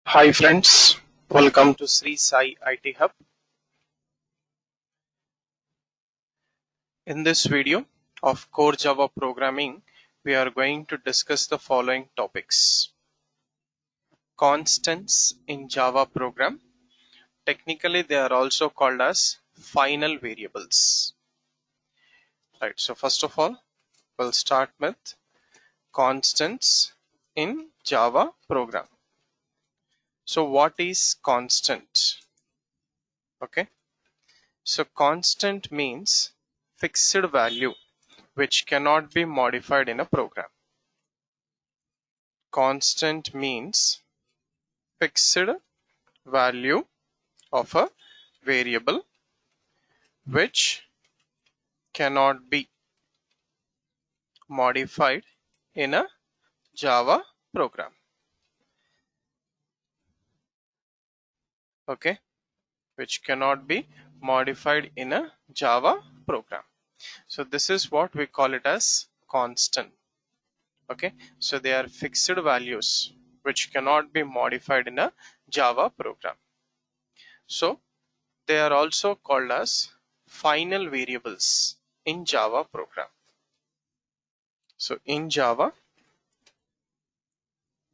Hi friends, welcome to Srisai IT Hub. In this video of Core Java Programming, we are going to discuss the following topics. Constants in Java program. Technically, they are also called as final variables. Right, so first of all, we'll start with constants in Java program. So what is constant? Okay, so constant means fixed value which cannot be modified in a program. Constant means fixed value of a variable which cannot be modified in a Java program. Okay, which cannot be modified in a Java program. So this is what we call it as constant. Okay, so they are fixed values which cannot be modified in a Java program. So they are also called as final variables in Java program. So in Java,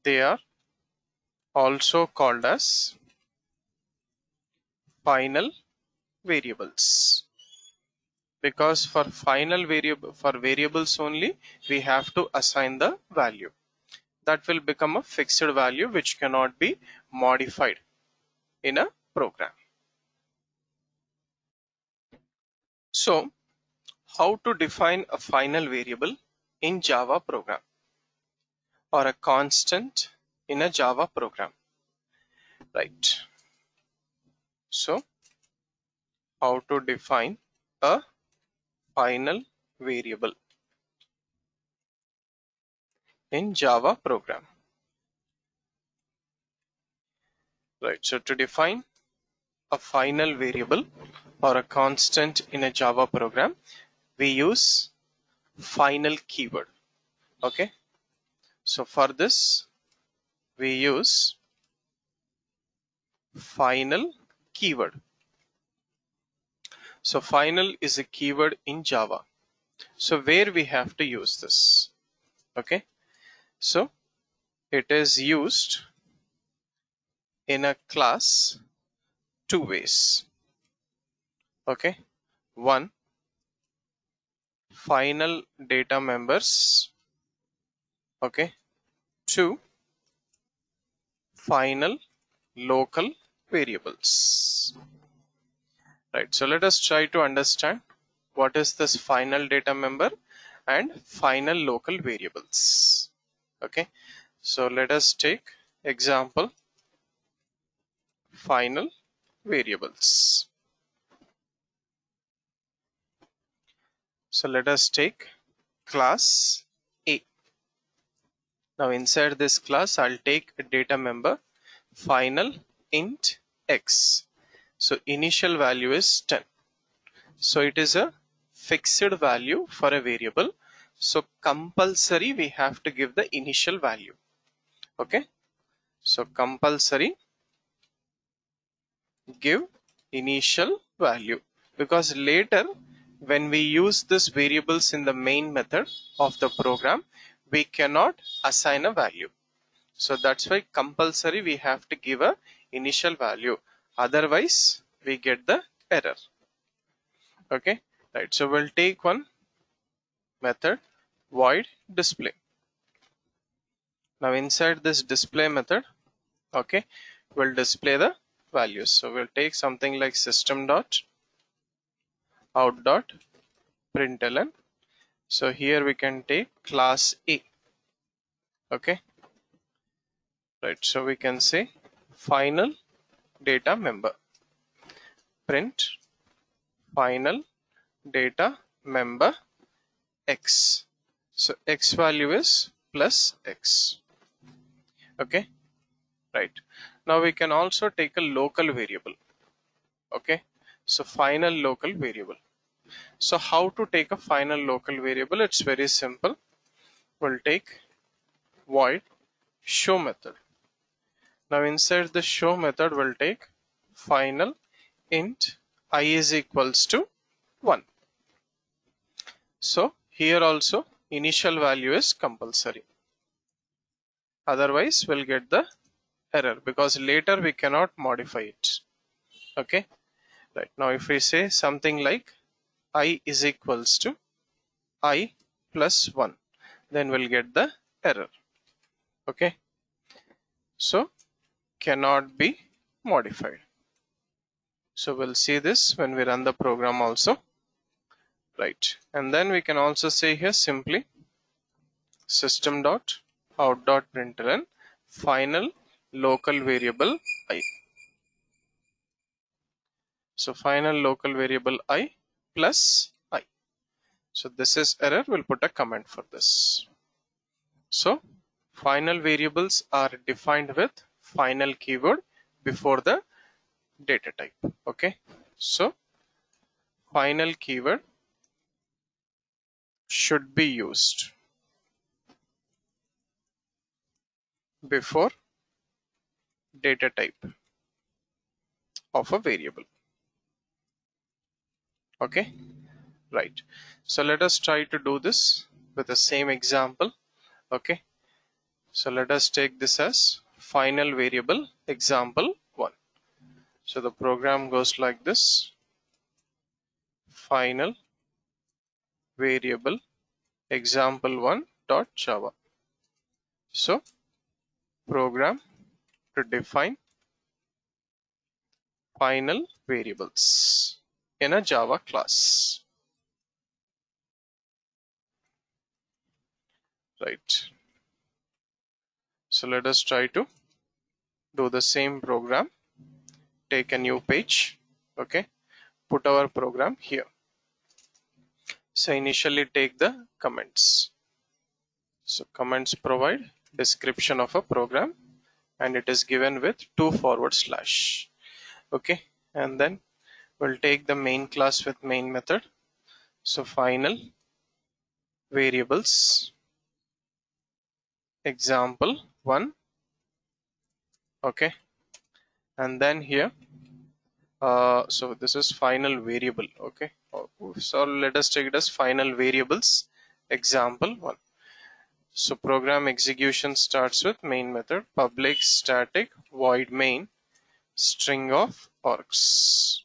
they are also called as final variables, because for variables only we have to assign the value that will become a fixed value which cannot be modified in a program. So how to define a final variable in Java program or a constant in a Java program, right? So how to define a final variable in Java program, right? So to define a final variable or a constant in a Java program, we use final keyword. Okay, so for this we use final keyword. So final is a keyword in Java. So where we have to use this? Okay, so it is used in a class two ways. Okay, one, final data members. Okay, two, final local variables. Right, so let us try to understand what is this final data member and final local variables. Okay, so let us take example final variables. So let us take class A. Now inside this class I'll take a data member final int x. So initial value is 10. So it is a fixed value for a variable. So compulsory we have to give the initial value. Okay, so compulsory give initial value, because later when we use this variables in the main method of the program, we cannot assign a value. So that's why compulsory we have to give a initial value, otherwise we get the error. Okay, right, so we'll take one method void display. Now inside this display method, okay, we'll display the values. So we'll take something like system dot out dot println. So here we can take class A. Okay, right, so we can say final data member, print final data member x. So x value is plus x. Okay, right, now we can also take a local variable. Okay, so final local variable. So how to take a final local variable? It's very simple. We'll take void show method. Now inside the show method, we'll take final int I is equals to 1. So here also initial value is compulsory. Otherwise we'll get the error because later we cannot modify it. Okay. Right. Now if we say something like I is equals to I plus 1, then we'll get the error. Okay. So cannot be modified. So we'll see this when we run the program also. Right. And then we can also say here simply system.out.println final local variable I. So final local variable I plus I. So this is error. We'll put a comment for this. So final variables are defined with final keyword before the data type. Okay. So final keyword should be used before data type of a variable. Okay. Right. So let us try to do this with the same example. Okay. So let us take this as final variable example 1. So the program goes like this: final variable example1 dot java. So program to define final variables in a Java class. Right. So let us try to do the same program. Take a new page. Okay. Put our program here. So initially take the comments. So comments provide description of a program and it is given with 2/. Okay. And then we'll take the main class with main method. So final variables example 1. Okay. And then here so this is final variable. Okay. So let us take it as final variables example 1. So program execution starts with main method public static void main string of args.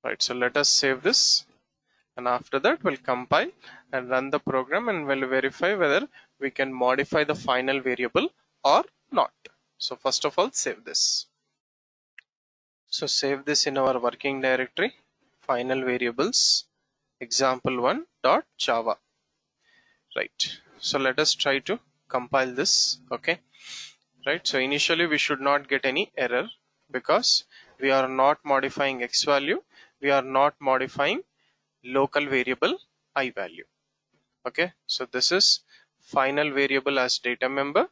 Right. So let us save this, and after that we'll compile and run the program and we'll verify whether we can modify the final variable or not. So first of all, save this. So save this in our working directory, final variables example1 dot java. Right. So let us try to compile this. Okay. Right. So initially we should not get any error because we are not modifying x value. We are not modifying local variable I value. Okay. So this is final variable as data member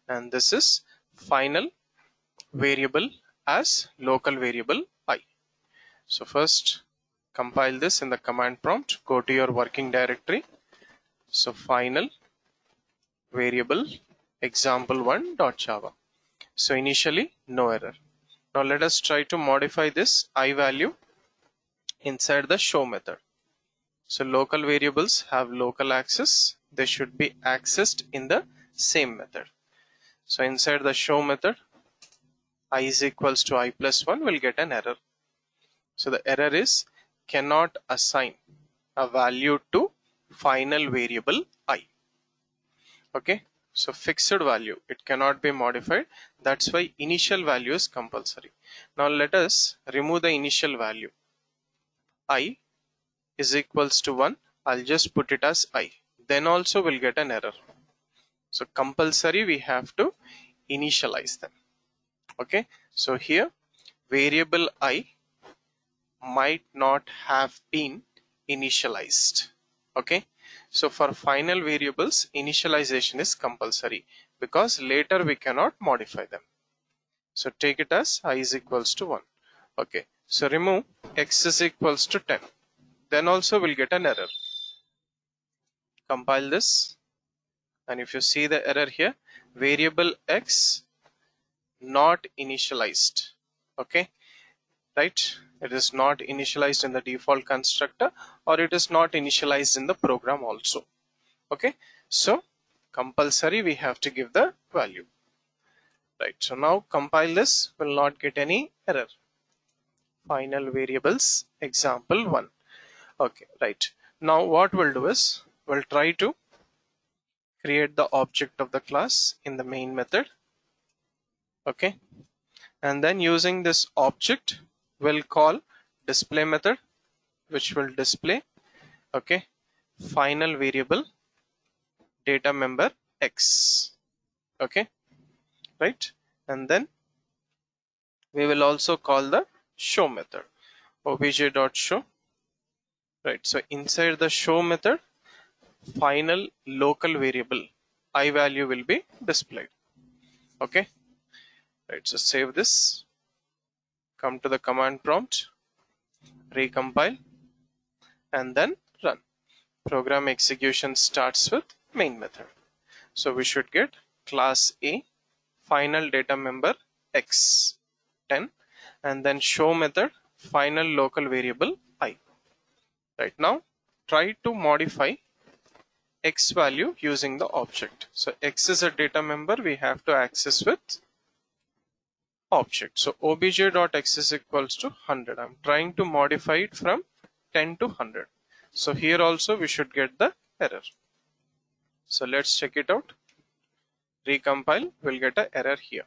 and this is final variable as local variable I. So first compile this in the command prompt, go to your working directory. So final variable example1 dot java. So initially no error. Now let us try to modify this I value inside the show method. So local variables have local access. They should be accessed in the same method. So inside the show method, I is equals to I plus 1 will get an error. So the error is cannot assign a value to final variable I. Okay. So fixed value, it cannot be modified. That's why initial value is compulsory. Now let us remove the initial value. I is equals to 1. I'll just put it as I. Then also we'll get an error. So compulsory we have to initialize them. Okay. So here variable I might not have been initialized. Okay. So for final variables, initialization is compulsory because later we cannot modify them. So take it as I is equals to 1. Okay. So remove x is equals to 10. Then also we'll get an error. Compile this. And if you see the error here, variable x not initialized. Okay, right? It is not initialized in the default constructor, or it is not initialized in the program also. Okay, so compulsory we have to give the value. Right, so now compile this, will not get any error. Final variables example 1. Okay, right. Now what we'll do is we'll try to create the object of the class in the main method. Okay, and then using this object we'll call display method, which will display, okay, final variable data member x. Okay, right, and then we will also call the show method, obj.show. Right, so inside the show method, final local variable I value will be displayed. Okay, right, so save this, come to the command prompt, recompile, and then run. Program execution starts with main method. So we should get class A, final data member x 10, and then show method, final local variable I. Right, now try to modify x value using the object. So x is a data member, we have to access with object. So obj.x is equals to 100. I'm trying to modify it from 10 to 100. So here also we should get the error. So let's check it out. Recompile, we'll get an error here.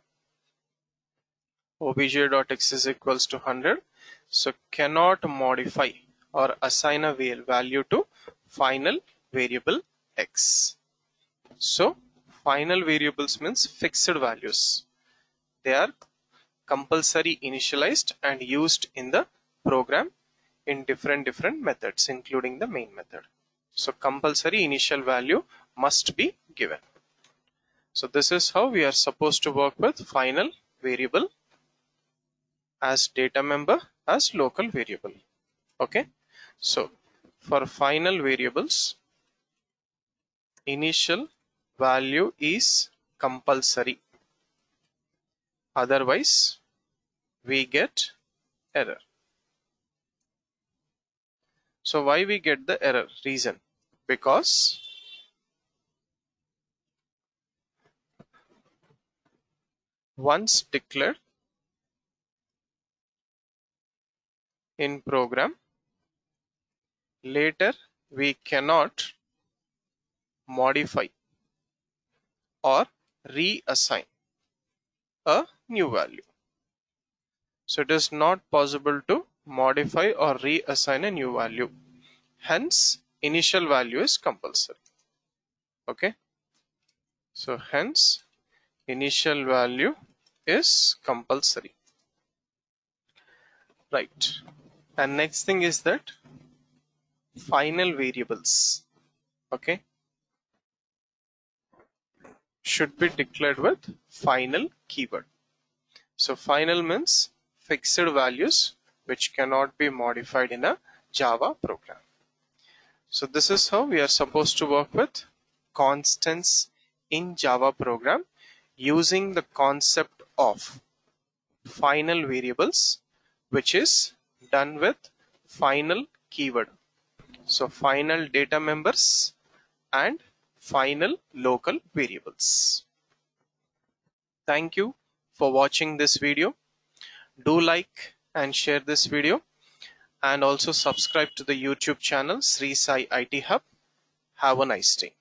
Obj.x is equals to 100. So cannot modify or assign a value to final variable x. So final variables means fixed values. They are compulsory initialized and used in the program in different methods, including the main method. So compulsory initial value must be given. So this is how we are supposed to work with final variable as data member as local variable. Okay, so for final variables, initial value is compulsory, otherwise we get error. So why we get the error? Reason, because once declared in program, later we cannot modify or reassign a new value. So it is not possible to modify or reassign a new value. Hence, initial value is compulsory. Okay, so hence initial value is compulsory. Right, and next thing is that final variables, okay, should be declared with final keyword. So final means fixed values which cannot be modified in a Java program. So this is how we are supposed to work with constants in Java program using the concept of final variables, which is done with final keyword. So final data members and final local variables. Thank you for watching this video. Do like and share this video, and also subscribe to the YouTube channel Sri Sai IT Hub. Have a nice day.